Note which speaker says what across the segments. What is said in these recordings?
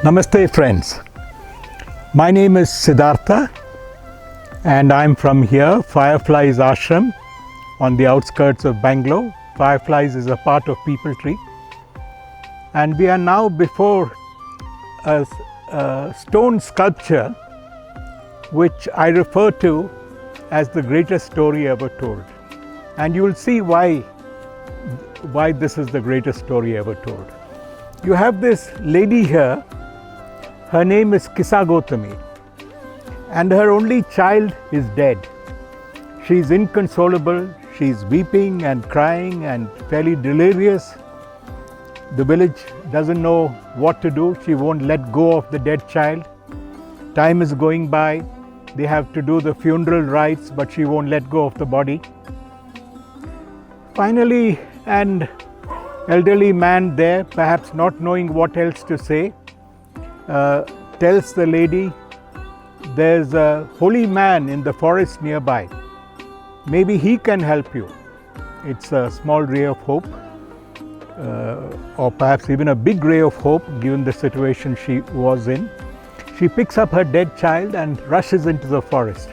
Speaker 1: Namaste friends, my name is Siddhartha and I'm from here, Fireflies Ashram on the outskirts of Bangalore. Fireflies is a part of People Tree and we are now before a stone sculpture which I refer to as the greatest story ever told, and you will see why this is the greatest story ever told. You have this lady here. Her name is Kisagotami and her only child is dead. She is inconsolable, she is weeping and crying and fairly delirious. The village doesn't know what to do. She won't let go of the dead child. Time is going by. They have to do the funeral rites, but she won't let go of the body. Finally, an elderly man there, perhaps not knowing what else to say, tells the lady, there's a holy man in the forest nearby. Maybe he can help you. It's a small ray of hope, or perhaps even a big ray of hope given the situation she was in. She picks up her dead child and rushes into the forest.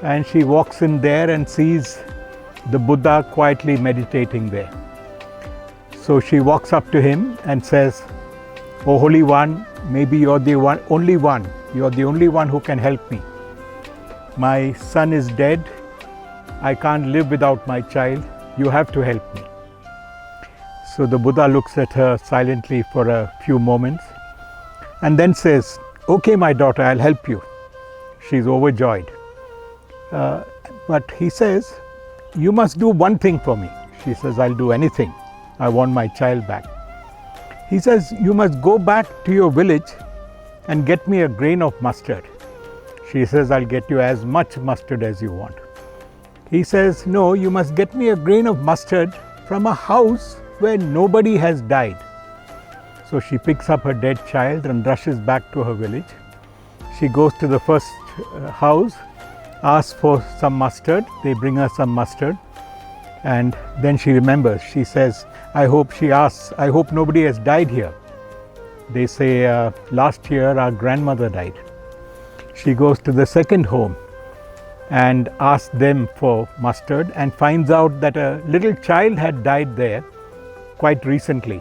Speaker 1: And she walks in there and sees the Buddha quietly meditating there. So she walks up to him and says, "Oh Holy One, maybe you're the only one. You're the only one who can help me. My son is dead. I can't live without my child. You have to help me." So the Buddha looks at her silently for a few moments and then says, "Okay, my daughter, I'll help you." She's overjoyed. But he says, "You must do one thing for me." She says, "I'll do anything. I want my child back." He says, "You must go back to your village and get me a grain of mustard." She says, "I'll get you as much mustard as you want." He says, "No, you must get me a grain of mustard from a house where nobody has died." So she picks up her dead child and rushes back to her village. She goes to the first house, asks for some mustard. They bring her some mustard. And then she remembers. She says, I hope nobody has died here. They say, last year our grandmother died. She goes to the second home and asks them for mustard and finds out that a little child had died there quite recently.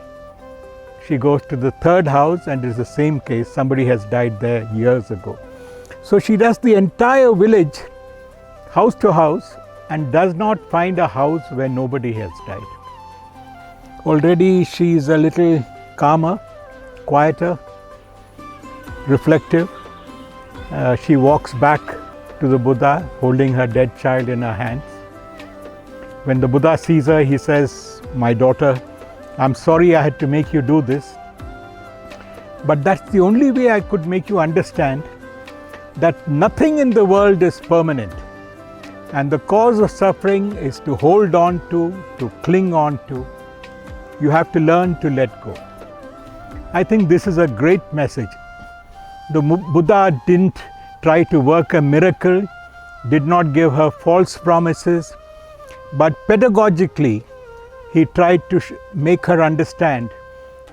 Speaker 1: She goes to the third house and it's the same case. Somebody has died there years ago. So she does the entire village, house to house, and does not find a house where nobody has died. Already she is a little calmer, quieter, reflective. She walks back to the Buddha holding her dead child in her hands. When the Buddha sees her, he says, "My daughter, I'm sorry I had to make you do this, but that's the only way I could make you understand that nothing in the world is permanent. And the cause of suffering is to hold on to cling on to. You have to learn to let go." I think this is a great message. The Buddha didn't try to work a miracle, did not give her false promises, but pedagogically, he tried to make her understand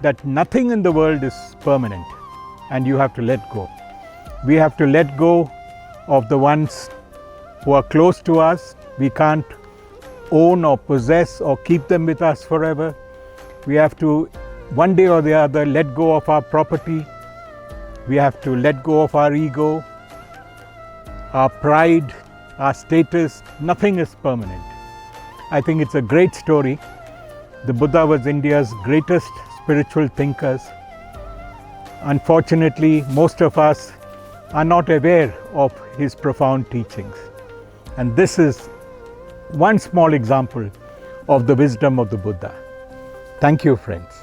Speaker 1: that nothing in the world is permanent and you have to let go. We have to let go of the ones who are close to us. We can't own or possess or keep them with us forever. We have to, one day or the other, let go of our property. We have to let go of our ego, our pride, our status. Nothing is permanent. I think it's a great story. The Buddha was India's greatest spiritual thinkers. Unfortunately, most of us are not aware of his profound teachings. And this is one small example of the wisdom of the Buddha. Thank you, friends.